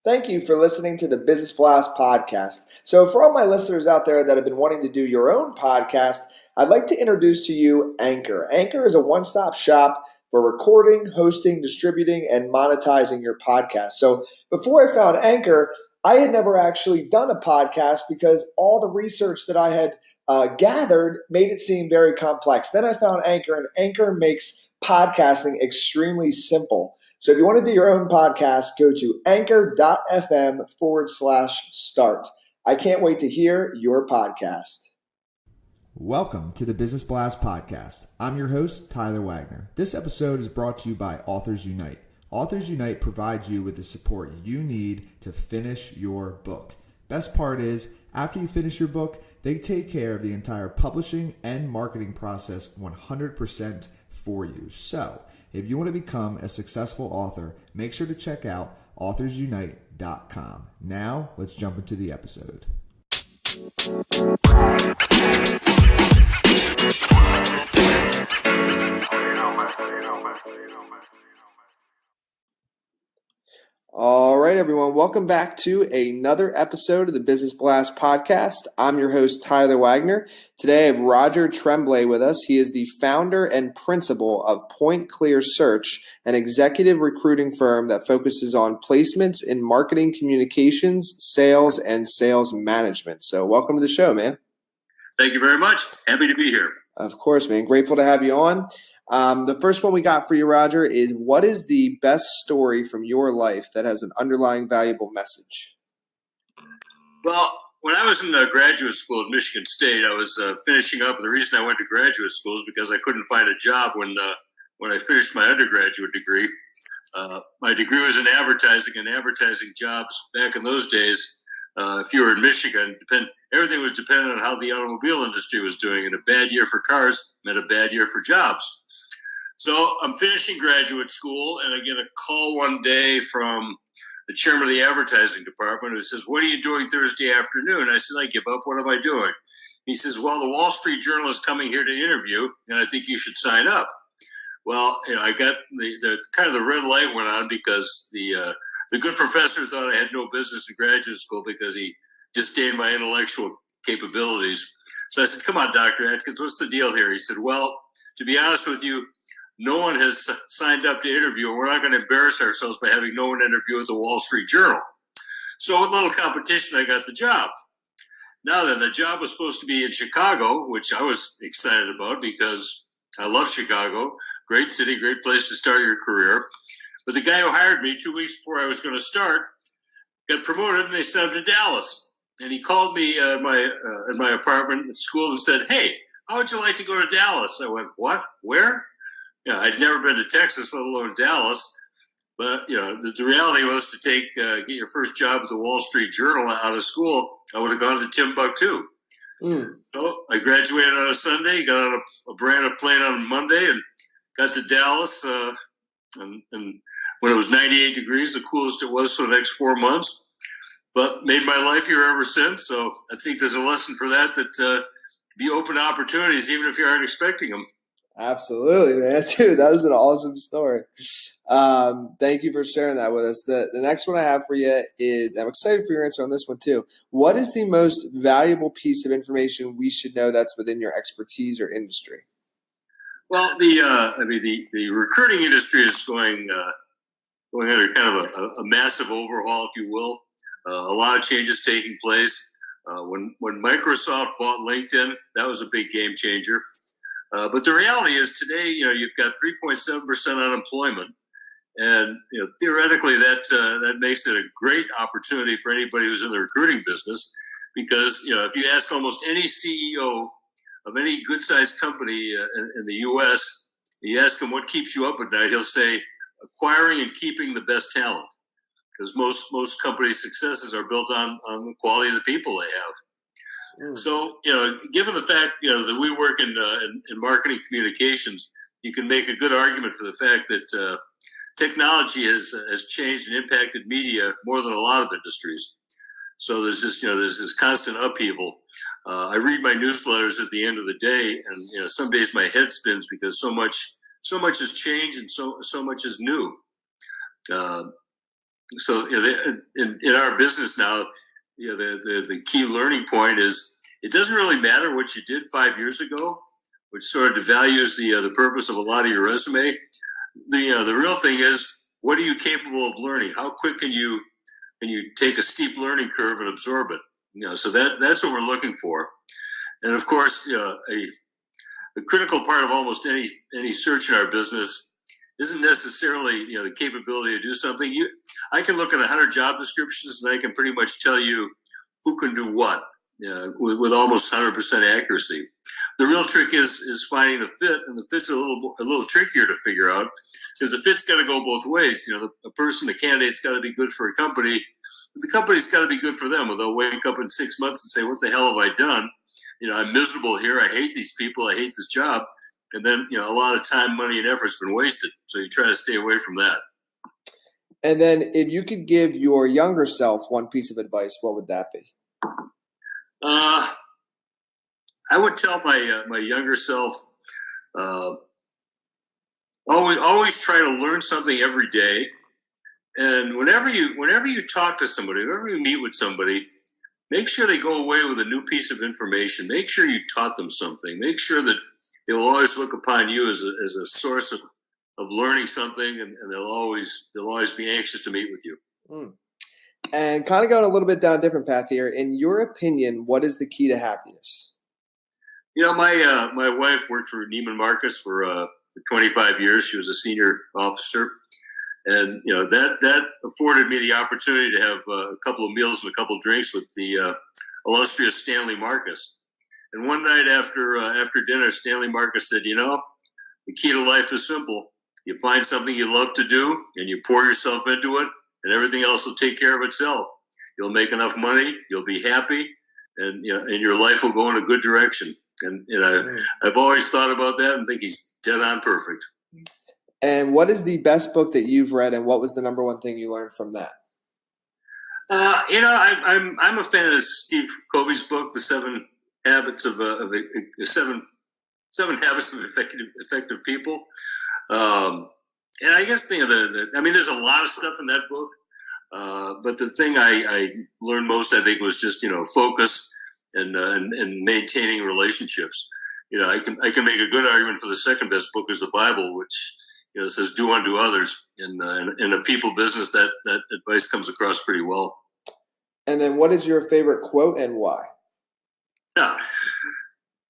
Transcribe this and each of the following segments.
Thank you for listening to the Business Blast podcast. So for all my listeners out there that have been wanting to do your own podcast, I'd like to introduce to you Anchor. Anchor is a one-stop shop for recording, hosting, distributing, and monetizing your podcast. So before I found Anchor, I had never actually done a podcast because all the research that I had gathered made it seem very complex. Then I found Anchor, and Anchor makes podcasting extremely simple. So if you want to do your own podcast, go to anchor.fm/start. I can't wait to hear your podcast. Welcome to the Business Blast podcast. I'm your host, Tyler Wagner. This episode is brought to you by Authors Unite. Authors Unite provides you with the support you need to finish your book. Best part is, after you finish your book, they take care of the entire publishing and marketing process 100% for you. So, if you want to become a successful author, make sure to check out authorsunite.com. Now, let's jump into the episode. All right, everyone. Welcome back to another episode of the Business Blast podcast. I'm your host, Tyler Wagner. Today, I have Roger Tremblay with us. He is the founder and principal of Point Clear Search, an executive recruiting firm that focuses on placements in marketing communications, sales, and sales management. So welcome to the show, man. Thank you very much. Happy to be here. Of course, man. Grateful to have you on. The first one we got for you, Roger, is what is the best story from your life that has an underlying valuable message? Well, when I was in graduate school at Michigan State, I was finishing up. And the reason I went to graduate school is because I couldn't find a job when I finished my undergraduate degree. My degree was in advertising, and advertising jobs back in those days, if you were in Michigan, everything was dependent on how the automobile industry was doing. And a bad year for cars meant a bad year for jobs. So I'm finishing graduate school, and I get a call one day from the chairman of the advertising department who says, "What are you doing Thursday afternoon?" I said, "I give up. What am I doing?" He says, "Well, the Wall Street Journal is coming here to interview, and I think you should sign up." Well, I got the kind of the red light went on because the good professor thought I had no business in graduate school because he disdained my intellectual capabilities. So I said, "Come on, Dr. Atkins, what's the deal here?" He said, "Well, to be honest with you, no one has signed up to interview, and we're not going to embarrass ourselves by having no one interview at the Wall Street Journal." So with a little competition, I got the job. Now then, the job was supposed to be in Chicago, which I was excited about because I love Chicago. Great city, great place to start your career. But the guy who hired me 2 weeks before I was going to start got promoted, and they sent him to Dallas. And he called me in my apartment at school and said, "Hey, how would you like to go to Dallas?" I went, "What? Where?" I'd never been to Texas, let alone Dallas. But the reality was to get your first job at the Wall Street Journal out of school, I would have gone to Timbuktu. So I graduated on a Sunday, got on a brand new plane on Monday, and got to Dallas. And when it was 98 degrees, the coolest it was for the next 4 months. But made my life here ever since. So I think there's a lesson for that be open to opportunities, even if you aren't expecting them. Absolutely, man. Dude, that is an awesome story. Thank you for sharing that with us. The next one I have for you is, I'm excited for your answer on this one too. What is the most valuable piece of information we should know that's within your expertise or industry? Well, the recruiting industry is going under kind of a massive overhaul, if you will. A lot of changes taking place. When Microsoft bought LinkedIn, that was a big game changer. But the reality is today, you've got 3.7% unemployment, and theoretically that makes it a great opportunity for anybody who's in the recruiting business, because if you ask almost any CEO of any good-sized company in the U.S., you ask him what keeps you up at night, he'll say acquiring and keeping the best talent, because most companies' successes are built on the quality of the people they have. So, given the fact, that we work in marketing communications, you can make a good argument for the fact that technology has changed and impacted media more than a lot of industries. So there's this constant upheaval. I read my newsletters at the end of the day, and some days my head spins because so much has changed and so much is new. So in our business now, the key learning point is it doesn't really matter what you did 5 years ago, which sort of devalues the purpose of a lot of your resume. The real thing is, what are you capable of learning? How quick can you take a steep learning curve and absorb it? So that's what we're looking for. And of course, a critical part of almost any search in our business isn't necessarily the capability to do something. I can look at 100 job descriptions and I can pretty much tell you who can do what with almost 100% accuracy. The real trick is finding the fit, and the fit's a little trickier to figure out because the fit's got to go both ways. The candidate's got to be good for a company, but the company's got to be good for them. Or they'll wake up in 6 months and say, "What the hell have I done? I'm miserable here. I hate these people. I hate this job." And then, a lot of time, money, and effort's been wasted. So you try to stay away from that. And then if you could give your younger self one piece of advice, what would that be? I would tell my younger self, always try to learn something every day. And whenever you talk to somebody, whenever you meet with somebody, make sure they go away with a new piece of information. Make sure you taught them something. Make sure that they will always look upon you as a source of learning something, and they'll always be anxious to meet with you. And kind of going a little bit down a different path here. In your opinion, what is the key to happiness? My wife worked for Neiman Marcus for 25 years. She was a senior officer, and that afforded me the opportunity to have a couple of meals and a couple of drinks with the illustrious Stanley Marcus. And one night after dinner, Stanley Marcus said, the key to life is simple. You find something you love to do, and you pour yourself into it, and everything else will take care of itself. You'll make enough money, you'll be happy, and your life will go in a good direction. And I've always thought about that and think he's dead on perfect. And what is the best book that you've read, and what was the number one thing you learned from that? I'm a fan of Steve Covey's book, The Seven Habits of Seven Habits of Effective People. And I guess there's a lot of stuff in that book, but the thing I learned most, I think, was just focus and maintaining relationships. I can make a good argument for the second best book is the Bible, which says do unto others. And in a people business, that advice comes across pretty well. And then, what is your favorite quote and why?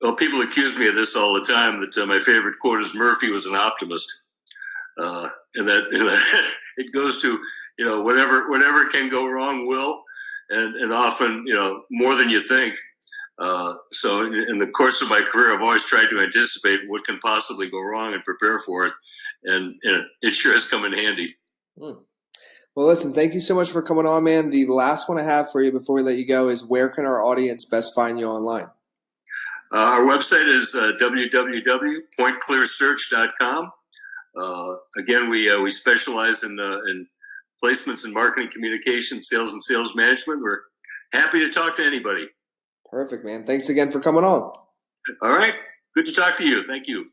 Well, people accuse me of this all the time, that my favorite quote is Murphy was an optimist. And that it goes to, whatever can go wrong will, and often, more than you think. So in the course of my career, I've always tried to anticipate what can possibly go wrong and prepare for it. And it sure has come in handy. Well, listen, thank you so much for coming on, man. The last one I have for you before we let you go is, where can our audience best find you online? Our website is www.pointclearsearch.com. Again, we specialize in placements in marketing, communication, sales, and sales management. We're happy to talk to anybody. Perfect, man. Thanks again for coming on. All right. Good to talk to you. Thank you.